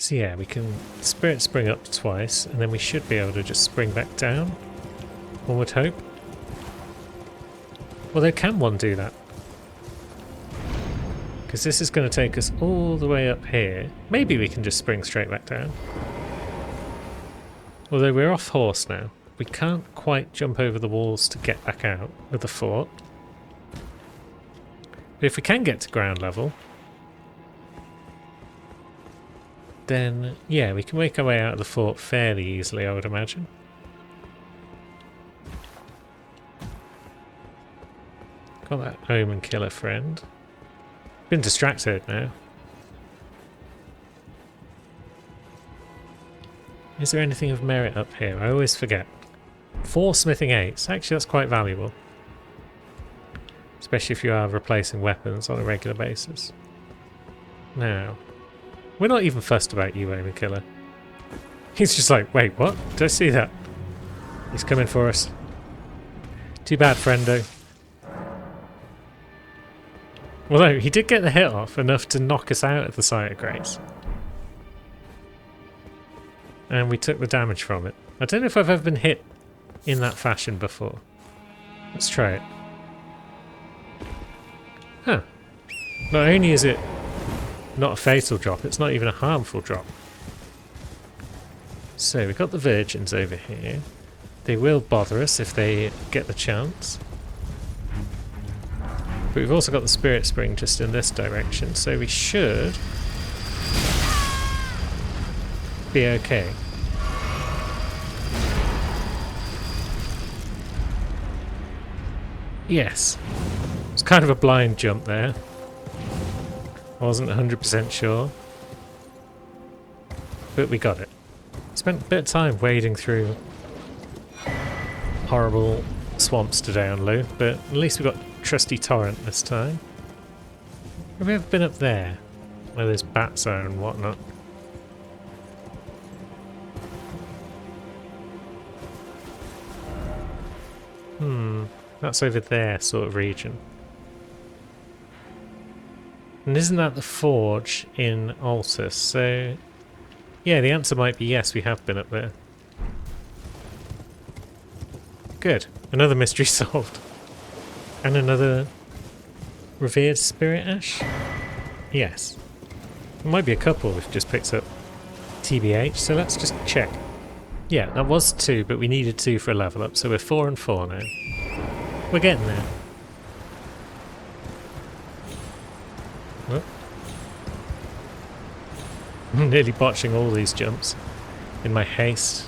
So yeah, we can Spirit Spring up twice, and then we should be able to just spring back down. One would hope. Although can one do that? Because this is going to take us all the way up here. Maybe we can just spring straight back down. Although we're off horse now. We can't quite jump over the walls to get back out of the fort. But if we can get to ground level, then yeah, we can make our way out of the fort fairly easily, I would imagine. Got that Omen Killer friend. Been distracted now. Is there anything of merit up here? I always forget. 4 smithing 8s. Actually, that's quite valuable. Especially if you are replacing weapons on a regular basis. Now, we're not even fussed about you, Omen Killer. He's just like, wait, what? Did I see that? He's coming for us. Too bad, friendo. Although, he did get the hit off enough to knock us out of the Site of Grace. And we took the damage from it. I don't know if I've ever been hit in that fashion before. Let's try it. Huh. Not only is it not a fatal drop, it's not even a harmful drop. So we've got the virgins over here. They will bother us if they get the chance. But we've also got the Spirit Spring just in this direction, so we should be okay. Yes. It's kind of a blind jump there. I wasn't 100% sure. But we got it. Spent a bit of time wading through horrible swamps to download, but at least we got trusty torrent this time. Have we ever been up there? Where there's bats are and whatnot. That's over there sort of region. And isn't that the forge in Altus? So yeah, the answer might be yes, we have been up there. Good. Another mystery solved. And another revered spirit ash? Yes. There might be a couple we've just picked up. TBH, so let's just check. Yeah, that was 2, but we needed 2 for a level up, so we're 4 and 4 now. We're getting there. Oh. I'm nearly botching all these jumps in my haste.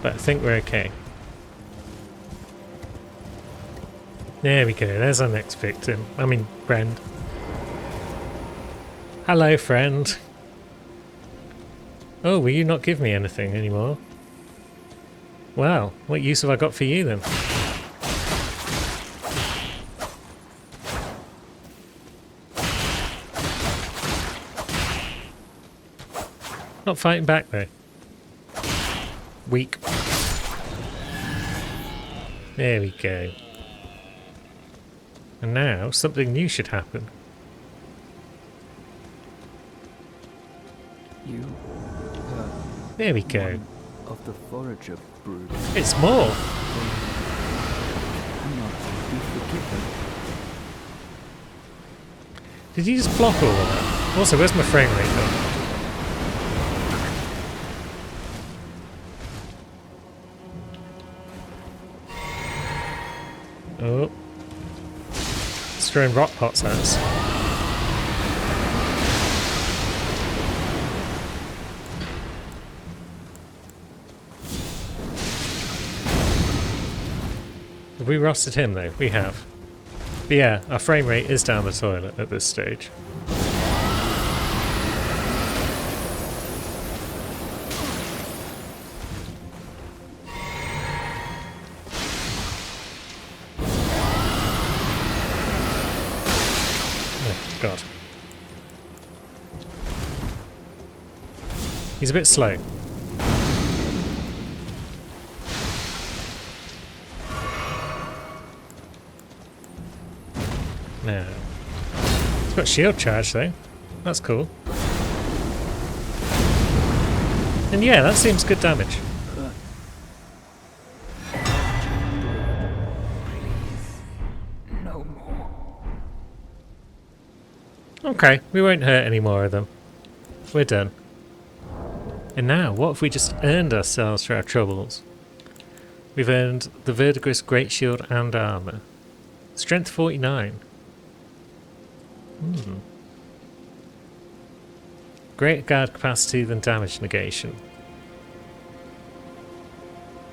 But I think we're okay. There we go, there's our next victim. I mean, friend. Hello, friend. Oh, will you not give me anything anymore? Well, what use have I got for you then? Not fighting back though. Weak. There we go. And now something new should happen. You There we go. of the forager brood It's more. cannot be forgiven. Did you just block all of that? Also, where's my frame rate gone? Oh. It's throwing rock pots at us. Have we rusted him though? We have. But yeah, our frame rate is down the toilet at this stage. Oh, God. He's a bit slow. Now, it's got shield charge though. That's cool. And yeah, that seems good damage. No more. Okay, we won't hurt any more of them. We're done. And now, what if we just earned ourselves for our troubles? We've earned the Verdigris Great Shield and Armour. Strength 49. Greater guard capacity than damage negation.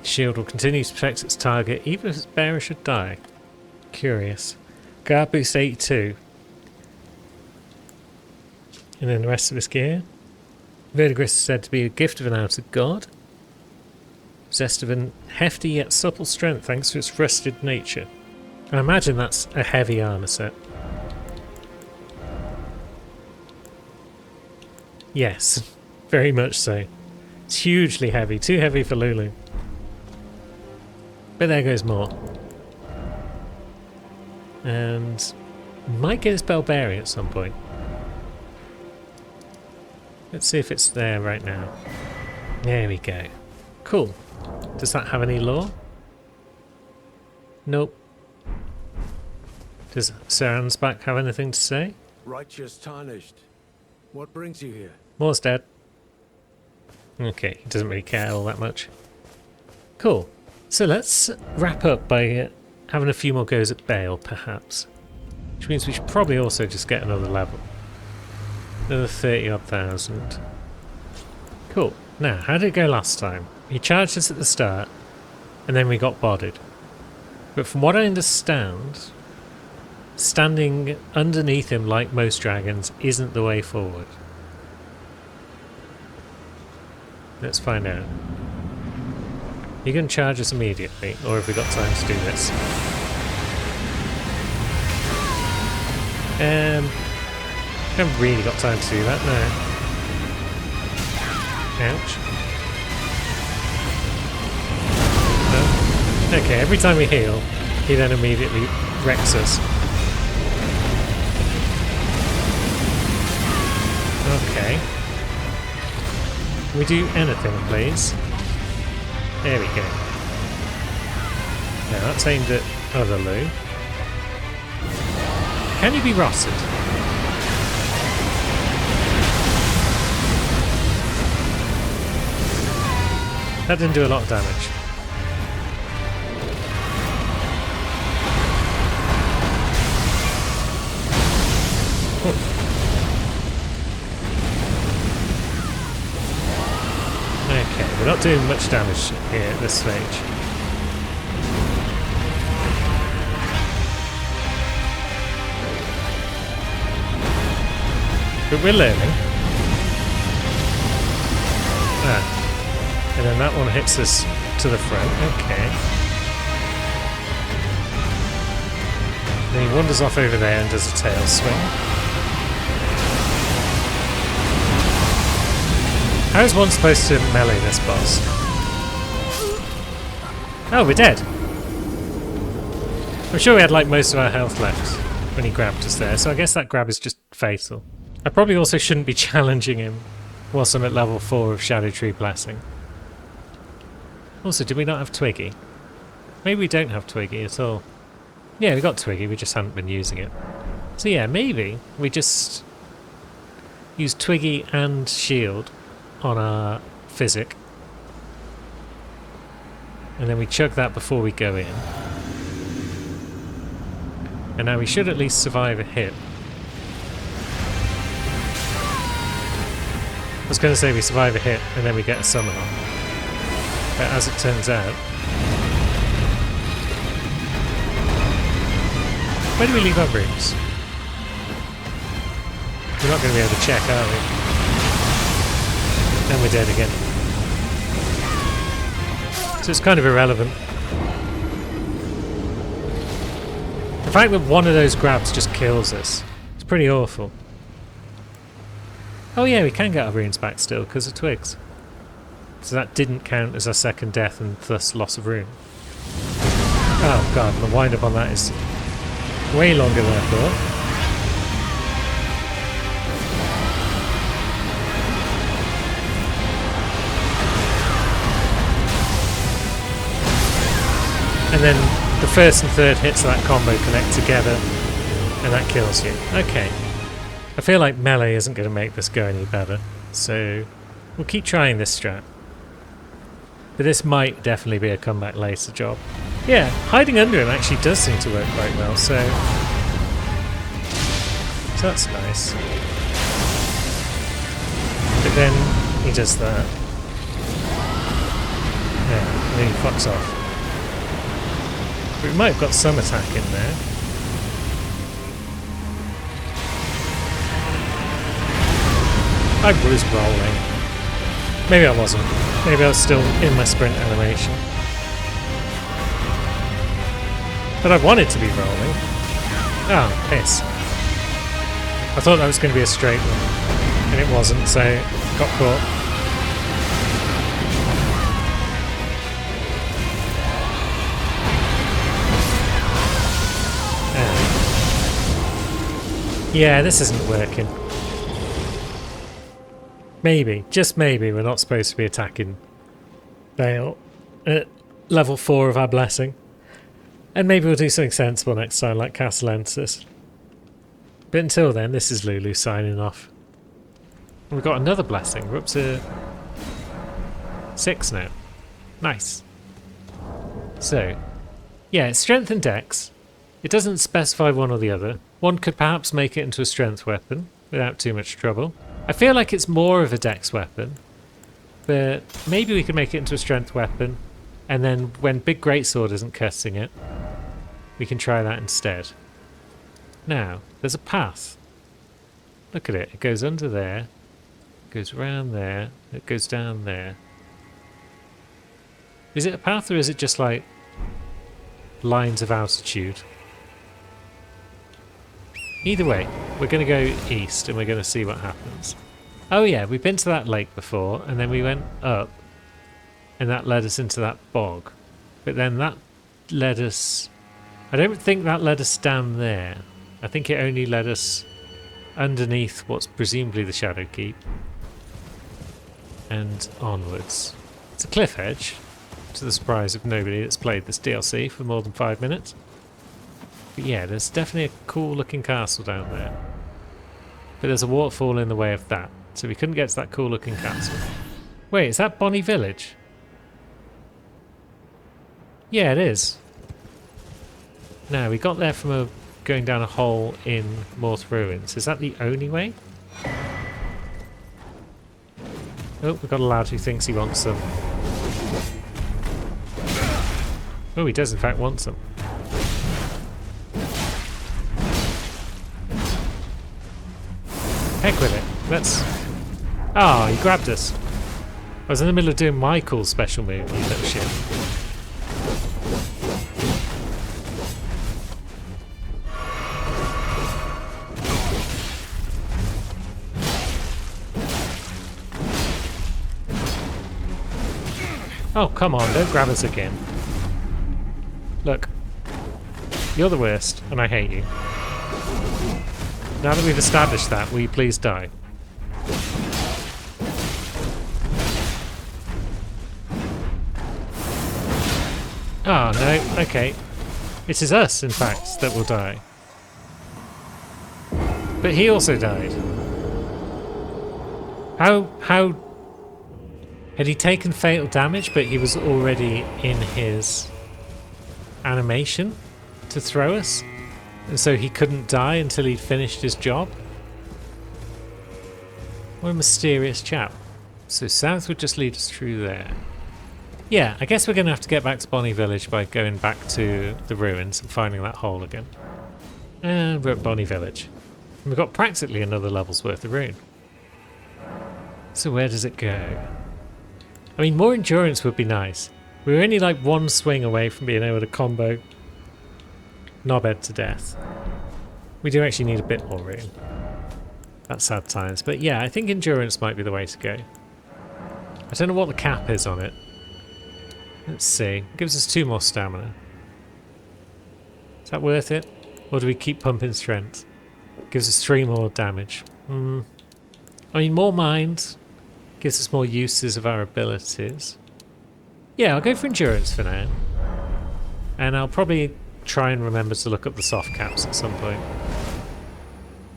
Shield will continue to protect its target even if its bearer should die. Curious. Guard boost 82. And then the rest of his gear. Verdigris is said to be a gift of an outer god. Possessed of a hefty yet supple strength thanks to its rusted nature. I imagine that's a heavy armour set. Yes, very much so. It's hugely heavy, too heavy for Lulu. But there goes more. And might get his Bellberry at some point. Let's see if it's there right now. There we go. Cool. Does that have any lore? Nope. Does Sir Ansbach have anything to say? Righteous tarnished. What brings you here? Moore's dead. Okay, he doesn't really care all that much. Cool. So let's wrap up by having a few more goes at Bale, perhaps. Which means we should probably also just get another level. Another 30-odd thousand. Cool. Now, how did it go last time? He charged us at the start, and then we got bodied. But from what I understand, standing underneath him like most dragons isn't the way forward. Let's find out. You can charge us immediately, or have we got time to do this? Haven't really got time to do that, no. Ouch. No. Okay, every time we heal, he then immediately wrecks us. Okay. Can we do anything, please? There we go. Now that's aimed at other Lou. Can you be rostered? That didn't do a lot of damage. Okay, we're not doing much damage here at this stage. But we're learning. Ah. And then that one hits us to the front. Okay. Then he wanders off over there and does a tail swing. How is one supposed to melee this boss? Oh, we're dead. I'm sure we had like most of our health left when he grabbed us there, so I guess that grab is just fatal. I probably also shouldn't be challenging him whilst I'm at level 4 of Shadow Tree Blessing. Also, did we not have Twiggy? Maybe we don't have Twiggy at all. Yeah, we got Twiggy, we just hadn't been using it. So yeah, maybe we just use Twiggy and Shield on our Physic. And then we chug that before we go in. And now we should at least survive a hit. I was going to say we survive a hit and then we get a summon on. But as it turns out... Where do we leave our rooms? We're not going to be able to check, are we? And we're dead again. So it's kind of irrelevant. The fact that one of those grabs just kills us, it's pretty awful. Oh yeah, we can get our runes back still because of twigs. So that didn't count as our second death and thus loss of rune. Oh god, the wind up on that is way longer than I thought. And then the first and third hits of that combo connect together, and that kills you. Okay. I feel like melee isn't going to make this go any better, so we'll keep trying this strat. But this might definitely be a comeback later job. Yeah, hiding under him actually does seem to work quite well, so that's nice. But then he does that. Yeah, and then he fucks off. But we might have got some attack in there. I was rolling. Maybe I wasn't. Maybe I was still in my sprint animation. But I wanted to be rolling. Oh, piss. I thought that was going to be a straight one. And it wasn't, so got caught. Yeah, this isn't working. Maybe, just maybe, we're not supposed to be attacking Vale at level 4 of our blessing. And maybe we'll do something sensible next time, like Castellensis. But until then, this is Lulu signing off. And we've got another blessing. We're up to 6 now. Nice. So, yeah, it's strength and dex. It doesn't specify one or the other. One could perhaps make it into a strength weapon without too much trouble. I feel like it's more of a dex weapon, but maybe we could make it into a strength weapon, and then when Big Greatsword isn't cutting it, we can try that instead. Now, there's a path. Look at it. It goes under there, goes around there, it goes down there. Is it a path or is it just like lines of altitude? Either way, we're going to go east and we're going to see what happens. Oh yeah, we've been to that lake before and then we went up and that led us into that bog. But then that led us... I don't think that led us down there. I think it only led us underneath what's presumably the Shadow Keep and onwards. It's a cliff edge, to the surprise of nobody that's played this DLC for more than 5 minutes. But yeah, there's definitely a cool looking castle down there. But there's a waterfall in the way of that, so we couldn't get to that cool looking castle. Wait, is that Bonnie Village? Yeah, it is. No, we got there from going down a hole in Morth Ruins. Is that the only way? Oh, we've got a lad who thinks he wants some. Oh, he does in fact want some. Heck with it. Let's... Oh, he grabbed us. I was in the middle of doing my cool special move, you little shit. Oh, come on, don't grab us again. Look. You're the worst, and I hate you. Now that we've established that, will you please die? Oh, no, okay. It is us, in fact, that will die. But he also died. How... Had he taken fatal damage, but he was already in his animation to throw us? And so he couldn't die until he'd finished his job? What a mysterious chap. So south would just lead us through there. Yeah, I guess we're going to have to get back to Bonnie Village by going back to the ruins and finding that hole again. And we're at Bonnie Village. And we've got practically another level's worth of rune. So where does it go? I mean, more endurance would be nice. We were only like one swing away from being able to combo Knobhead to death. We do actually need a bit more rune. That's sad times. But yeah, I think endurance might be the way to go. I don't know what the cap is on it. Let's see. It gives us 2 more stamina. Is that worth it? Or do we keep pumping strength? It gives us 3 more damage. I mean, more mind gives us more uses of our abilities. Yeah, I'll go for endurance for now. And I'll probably try and remember to look up the soft caps at some point.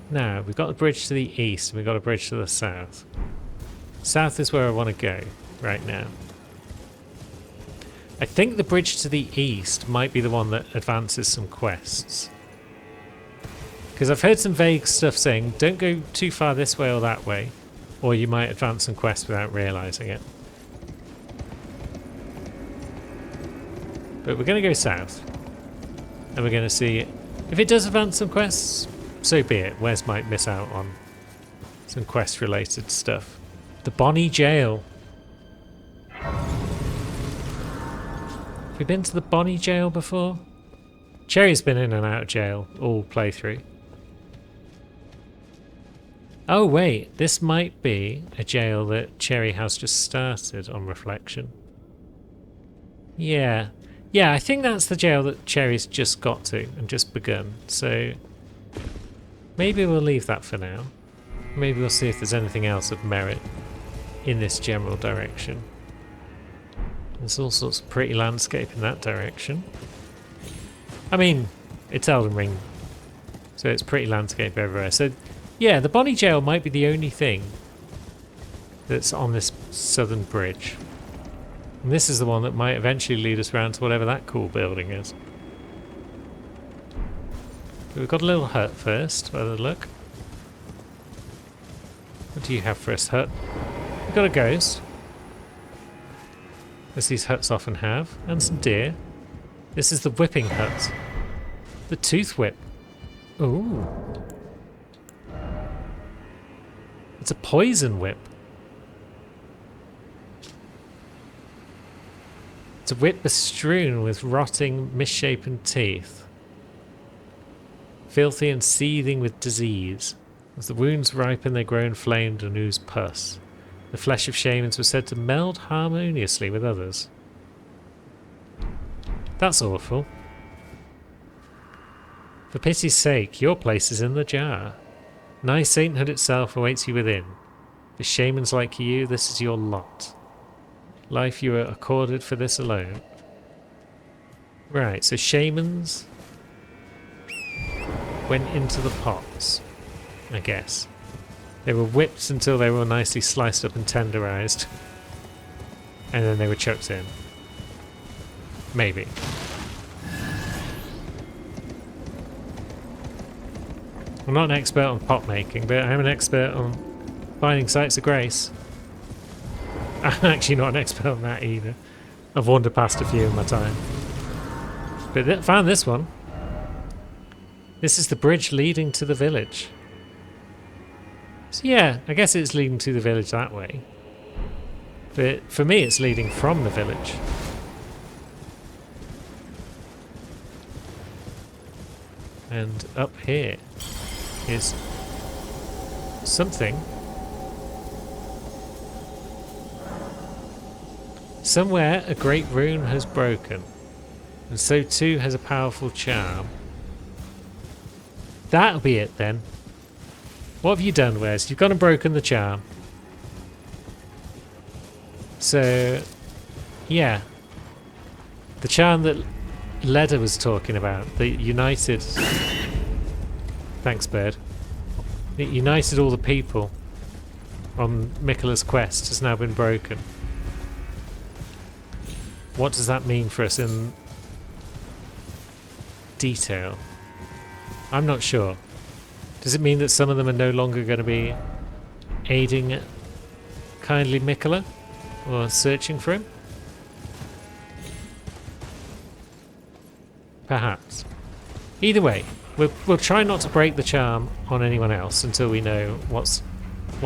Now, we've got a bridge to the east and we've got a bridge to the south. South is where I want to go right now. I think the bridge to the east might be the one that advances some quests. Because I've heard some vague stuff saying, don't go too far this way or that way, or you might advance some quests without realising it. But we're going to go south. And we're going to see if it does advance some quests, so be it. Wes might miss out on some quest related stuff. The Bonnie Jail. Have we been to the Bonnie Jail before? Cherry's been in and out of jail all playthrough. Oh wait, this might be a jail that Cherry has just started on reflection. Yeah. Yeah, I think that's the jail that Cherry's just got to and just begun. So maybe we'll leave that for now. Maybe we'll see if there's anything else of merit in this general direction. There's all sorts of pretty landscape in that direction. I mean, it's Elden Ring, so it's pretty landscape everywhere. So yeah, the Bonnie Jail might be the only thing that's on this southern bridge. And this is the one that might eventually lead us around to whatever that cool building is. But we've got a little hut first, by the look. What do you have for us, hut? We've got a ghost, as these huts often have, and some deer. This is the whipping hut. The tooth whip. Ooh. It's a poison whip. It's a whip bestrewn with rotting, misshapen teeth. Filthy and seething with disease. As the wounds ripen, they grow inflamed and ooze pus. The flesh of shamans was said to meld harmoniously with others. That's awful. For pity's sake, your place is in the jar. Nigh sainthood itself awaits you within. For shamans like you, this is your lot. Life you are accorded for this alone. Right, so shamans went into the pots, I guess. They were whipped until they were nicely sliced up and tenderized. And then they were chucked in. Maybe. I'm not an expert on pot making, but I am an expert on finding sites of grace. I'm actually not an expert on that either. I've wandered past a few in my time. But found this one. This is the bridge leading to the village. So yeah, I guess it's leading to the village that way. But for me it's leading from the village. And up here is something. Somewhere a great rune has broken, and so too has a powerful charm. That'll be it then. What have you done, Wes? You've gone and broken the charm. So, yeah. The charm that Leda was talking about, the united... Thanks, Bird. It united all the people on Miquella's quest has now been broken. What does that mean for us in detail? I'm not sure. Does it mean that some of them are no longer going to be aiding kindly Miquella or searching for him? Perhaps. Either way, we'll try not to break the charm on anyone else until we know what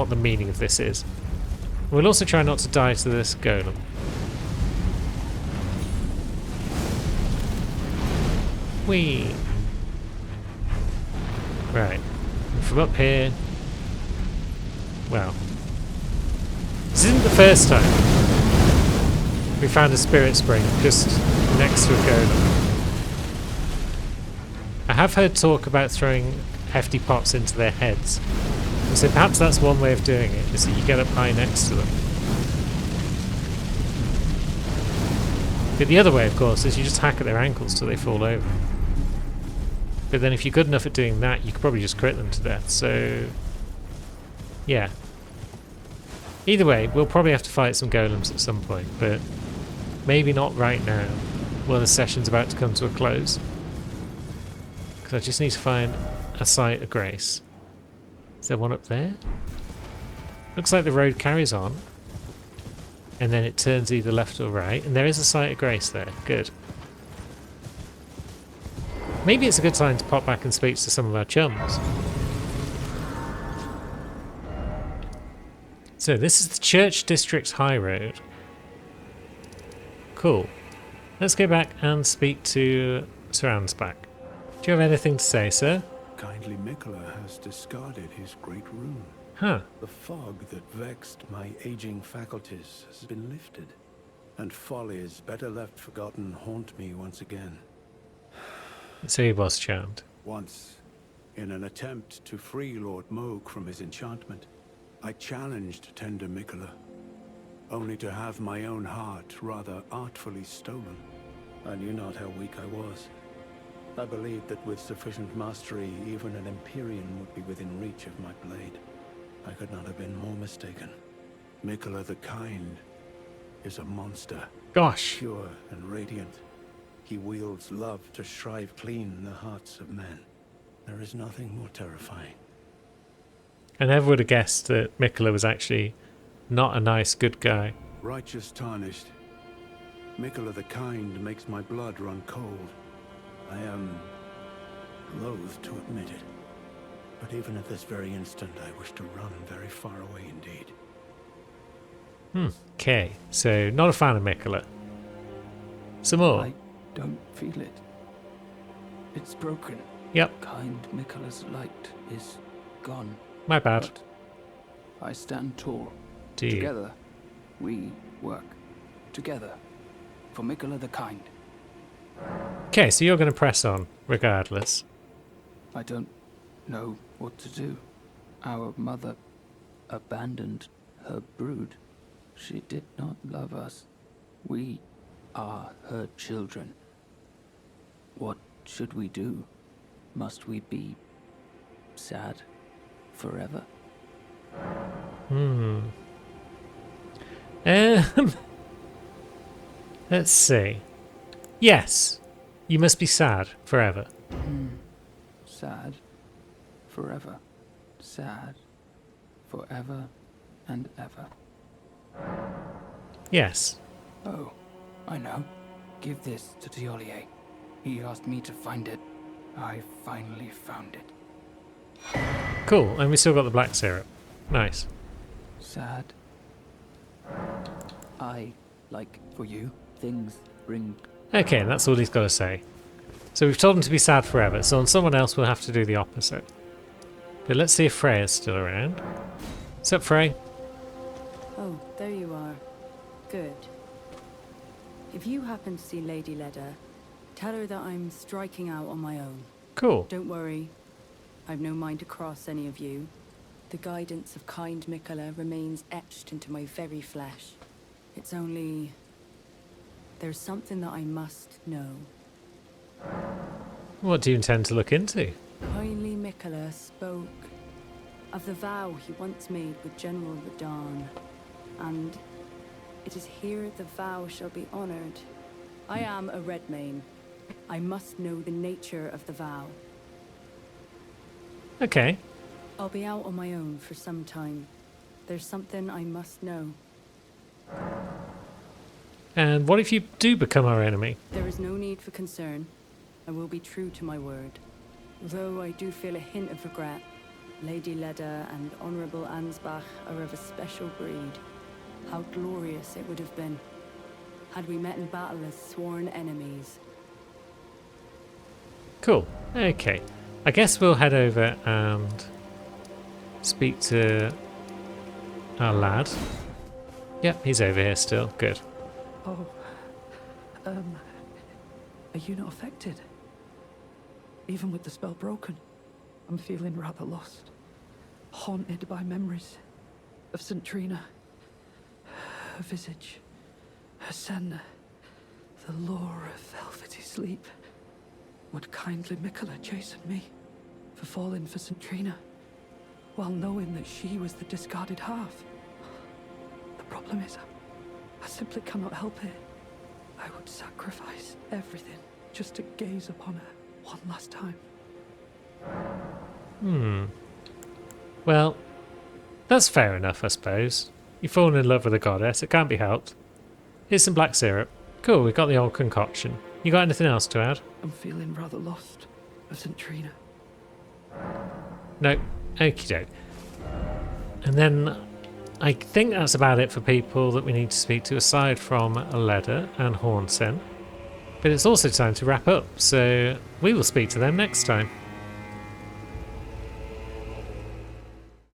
the meaning of this is. We'll also try not to die to this golem. Whee! Right. And from up here... Well... This isn't the first time we found a spirit spring just next to a golem. I have heard talk about throwing hefty pots into their heads. So perhaps that's one way of doing it, is that you get up high next to them. But the other way, of course, is you just hack at their ankles till they fall over. But then if you're good enough at doing that, you could probably just crit them to death, so... yeah. Either way, we'll probably have to fight some golems at some point, but maybe not right now, while the session's about to come to a close. Because I just need to find a site of grace. Is there one up there? Looks like the road carries on, and then it turns either left or right, and there is a site of grace there. Good. Maybe it's a good time to pop back and speak to some of our chums. So this is the Church District High Road. Cool. Let's go back and speak to Sir Ansbach. Do you have anything to say, sir? Kindly Mikola has discarded his great rune. Huh. The fog that vexed my aging faculties has been lifted, and follies better left forgotten haunt me once again. So he was charmed. Once, in an attempt to free Lord Moog from his enchantment, I challenged tender Mikola, only to have my own heart rather artfully stolen. I knew not how weak I was. I believed that with sufficient mastery, even an Empyrean would be within reach of my blade. I could not have been more mistaken. Mikola the Kind is a monster, Gosh. pure and radiant. He wields love to shrive clean the hearts of men. There is nothing more terrifying. I never would have guessed that Mikola was actually not a nice, good guy. Righteous tarnished. Mikola the Kind makes my blood run cold. I am loath to admit it. But even at this very instant, I wish to run very far away indeed. Okay, so not a fan of Mikola. Some more. I don't feel it. It's broken. Yep, Kind Mikola's light is gone. my bad. But I stand tall. Do you? Together, we work. Together. For Mikola the Kind. Okay, so you're going to press on, regardless. I don't know what to do. Our mother abandoned her brood. She did not love us. We are her children. What should we do? Must we be sad forever? Let's see. Yes, you must be sad forever. Sad forever. Sad forever and ever. Yes. Oh, I know. Give this to Tiolier. He asked me to find it. I finally found it. Cool, and we still got the black syrup. Nice. Sad. I like for you. Things bring. Okay, that's all he's got to say. So we've told him to be sad forever, so on someone else we'll have to do the opposite. But let's see if Freya's still around. What's up, Frey? Oh, there you are. Good. If you happen to see Lady Leda, tell her that I'm striking out on my own. Cool. Don't worry. I've no mind to cross any of you. The guidance of kind Mikola remains etched into my very flesh. It's only... there's something that I must know. What do you intend to look into? Kindly Mikola spoke of the vow he once made with General Radahn, and it is here the vow shall be honored. I am a Redmane. I must know the nature of the vow. Okay. I'll be out on my own for some time. There's something I must know. And what if you do become our enemy? There is no need for concern. I will be true to my word. Though I do feel a hint of regret. Lady Leda and Honorable Ansbach are of a special breed. How glorious it would have been had we met in battle as sworn enemies. Cool. Okay. I guess we'll head over and speak to our lad. Yep, he's over here still. Good. Oh, are you not affected? Even with the spell broken, I'm feeling rather lost. Haunted by memories of St. Trina. Her visage. Her Senna. the lure of velvety sleep, would kindly Mikola chasten me for falling for Centrina, while knowing that she was the discarded half. The problem is, I simply cannot help it. I would sacrifice everything just to gaze upon her one last time. Well, that's fair enough, I suppose. You've fallen in love with a goddess, it can't be helped. Here's some black syrup. Cool, we got the old concoction. You got anything else to add? I'm feeling rather lost of Centrina. No, okie doke. And then I think that's about it for people that we need to speak to aside from Leda and Hornsen. But it's also time to wrap up, so we will speak to them next time.